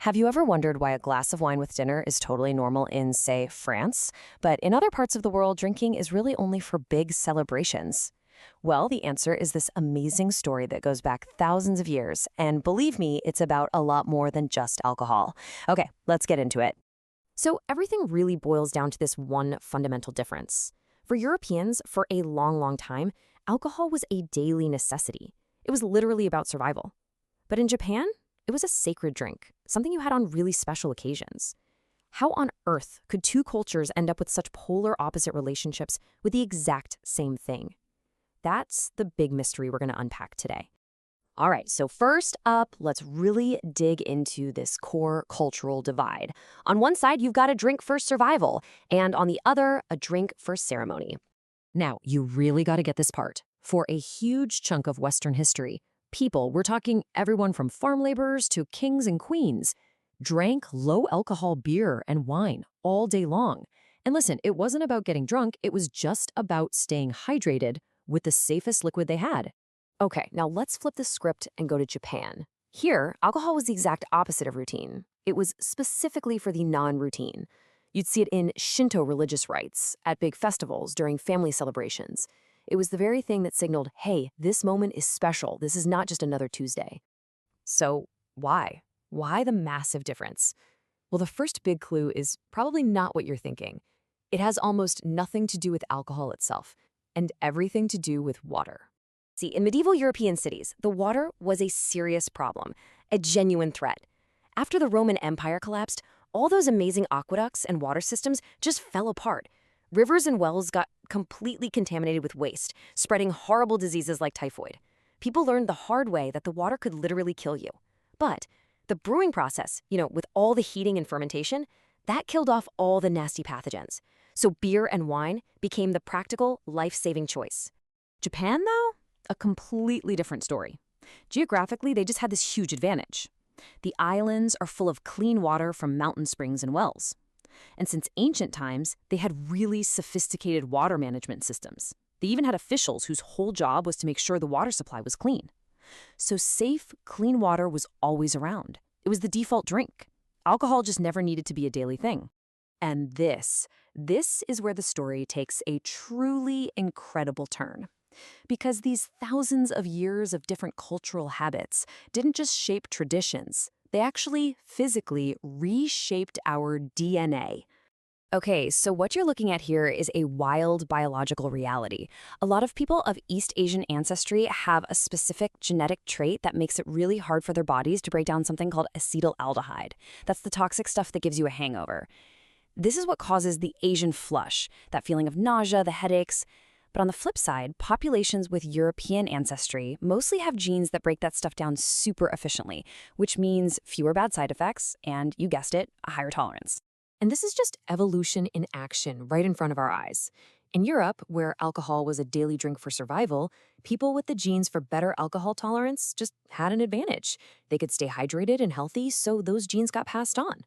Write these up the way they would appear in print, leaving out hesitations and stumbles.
Have you ever wondered why a glass of wine with dinner is totally normal in, say, France, but in other parts of the world, drinking is really only for big celebrations? Well, the answer is this amazing story that goes back thousands of years, and believe me, it's about a lot more than just alcohol. Okay, let's get into it. So everything really boils down to this one fundamental difference. For Europeans, for a long, long time, alcohol was a daily necessity. It was literally about survival. But in Japan, it was a sacred drink, something you had on really special occasions. How on earth could two cultures end up with such polar opposite relationships with the exact same thing? That's the big mystery we're going to unpack today. All right, so first up, let's really dig into this core cultural divide. On one side, you've got a drink for survival, and on the other, a drink for ceremony. Now, you really got to get this part. For a huge chunk of Western history, people, we're talking everyone from farm laborers to kings and queens, drank low-alcohol beer and wine all day long. And listen, it wasn't about getting drunk, it was just about staying hydrated with the safest liquid they had. Okay, now let's flip the script and go to Japan. Here, alcohol was the exact opposite of routine. It was specifically for the non-routine. You'd see it in Shinto religious rites, at big festivals, during family celebrations. It was the very thing that signaled, hey, this moment is special. This is not just another Tuesday. So why? Why the massive difference? Well, the first big clue is probably not what you're thinking. It has almost nothing to do with alcohol itself, and everything to do with water. See, in medieval European cities, the water was a serious problem, a genuine threat. After the Roman Empire collapsed, all those amazing aqueducts and water systems just fell apart. Rivers and wells got completely contaminated with waste, spreading horrible diseases like typhoid. People learned the hard way that the water could literally kill you. But the brewing process, with all the heating and fermentation, that killed off all the nasty pathogens. So beer and wine became the practical, life-saving choice. Japan, though? A completely different story. Geographically, they just had this huge advantage. The islands are full of clean water from mountain springs and wells. And since ancient times, they had really sophisticated water management systems. They even had officials whose whole job was to make sure the water supply was clean. So safe, clean water was always around. It was the default drink. Alcohol just never needed to be a daily thing. And this is where the story takes a truly incredible turn. Because these thousands of years of different cultural habits didn't just shape traditions, they actually physically reshaped our DNA. Okay, so what you're looking at here is a wild biological reality. A lot of people of East Asian ancestry have a specific genetic trait that makes it really hard for their bodies to break down something called acetaldehyde. That's the toxic stuff that gives you a hangover. This is what causes the Asian flush, that feeling of nausea, the headaches. But on the flip side, populations with European ancestry mostly have genes that break that stuff down super efficiently, which means fewer bad side effects and, you guessed it, a higher tolerance. And this is just evolution in action right in front of our eyes. In Europe, where alcohol was a daily drink for survival, people with the genes for better alcohol tolerance just had an advantage. They could stay hydrated and healthy, so those genes got passed on.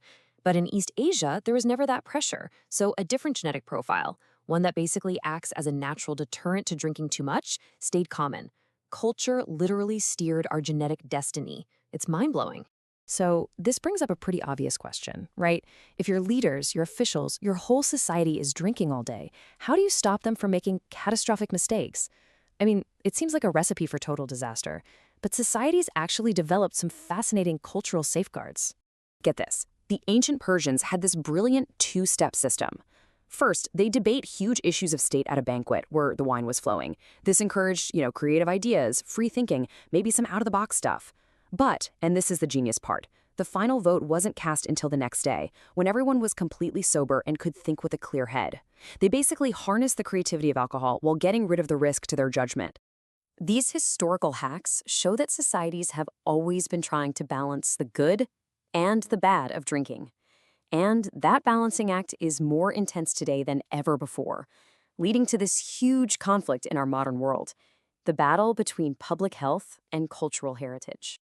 But in East Asia, there was never that pressure, so a different genetic profile, one that basically acts as a natural deterrent to drinking too much, stayed common. Culture literally steered our genetic destiny. It's mind-blowing. So this brings up a pretty obvious question, right? If your leaders, your officials, your whole society is drinking all day, how do you stop them from making catastrophic mistakes? I mean, it seems like a recipe for total disaster, but societies actually developed some fascinating cultural safeguards. Get this. The ancient Persians had this brilliant two-step system. First, they debate huge issues of state at a banquet where the wine was flowing. This encouraged, creative ideas, free thinking, maybe some out-of-the-box stuff. But, and this is the genius part, the final vote wasn't cast until the next day, when everyone was completely sober and could think with a clear head. They basically harnessed the creativity of alcohol while getting rid of the risk to their judgment. These historical hacks show that societies have always been trying to balance the good and the bad of drinking. And that balancing act is more intense today than ever before, leading to this huge conflict in our modern world, the battle between public health and cultural heritage.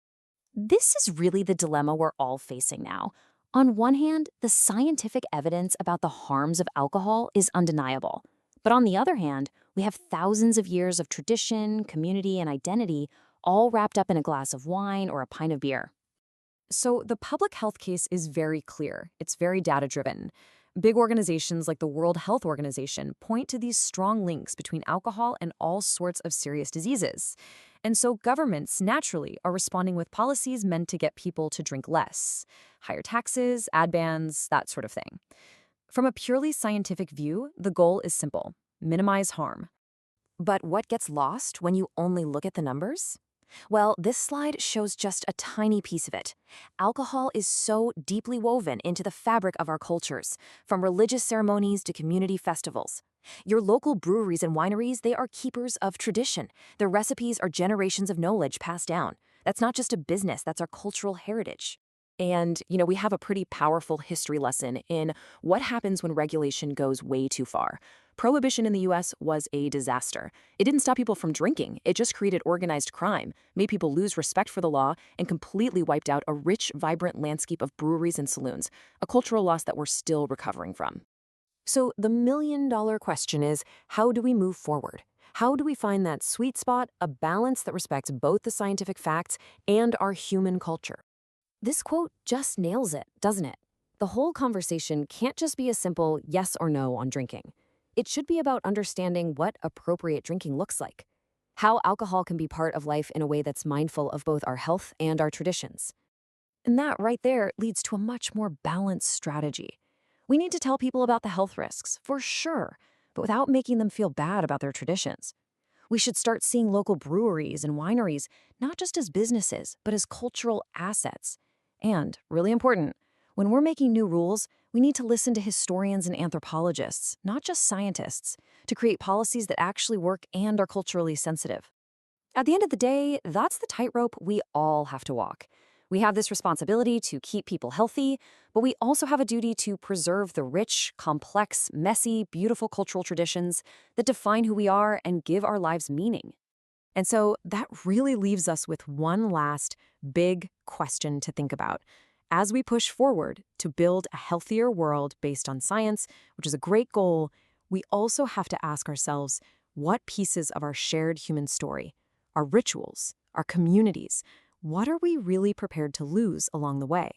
This is really the dilemma we're all facing now. On one hand, the scientific evidence about the harms of alcohol is undeniable. But on the other hand, we have thousands of years of tradition, community, and identity all wrapped up in a glass of wine or a pint of beer. So the public health case is very clear. It's very data-driven. Big organizations like the World Health Organization point to these strong links between alcohol and all sorts of serious diseases. And so governments naturally are responding with policies meant to get people to drink less. Higher taxes, ad bans, that sort of thing. From a purely scientific view, the goal is simple: minimize harm. But what gets lost when you only look at the numbers? Well, this slide shows just a tiny piece of it. Alcohol is so deeply woven into the fabric of our cultures, from religious ceremonies to community festivals. Your local breweries and wineries, they are keepers of tradition. Their recipes are generations of knowledge passed down. That's not just a business, that's our cultural heritage. And, we have a pretty powerful history lesson in what happens when regulation goes way too far. Prohibition in the US was a disaster. It didn't stop people from drinking, it just created organized crime, made people lose respect for the law, and completely wiped out a rich, vibrant landscape of breweries and saloons, a cultural loss that we're still recovering from. So the million-dollar question is, how do we move forward? How do we find that sweet spot, a balance that respects both the scientific facts and our human culture? This quote just nails it, doesn't it? The whole conversation can't just be a simple yes or no on drinking. It should be about understanding what appropriate drinking looks like, how alcohol can be part of life in a way that's mindful of both our health and our traditions. And that right there leads to a much more balanced strategy. We need to tell people about the health risks, for sure, but without making them feel bad about their traditions. We should start seeing local breweries and wineries not just as businesses, but as cultural assets. And, really important, when we're making new rules, we need to listen to historians and anthropologists, not just scientists, to create policies that actually work and are culturally sensitive. At the end of the day, that's the tightrope we all have to walk. We have this responsibility to keep people healthy, but we also have a duty to preserve the rich, complex, messy, beautiful cultural traditions that define who we are and give our lives meaning. And so that really leaves us with one last big question to think about. As we push forward to build a healthier world based on science, which is a great goal, we also have to ask ourselves what pieces of our shared human story, our rituals, our communities, what are we really prepared to lose along the way?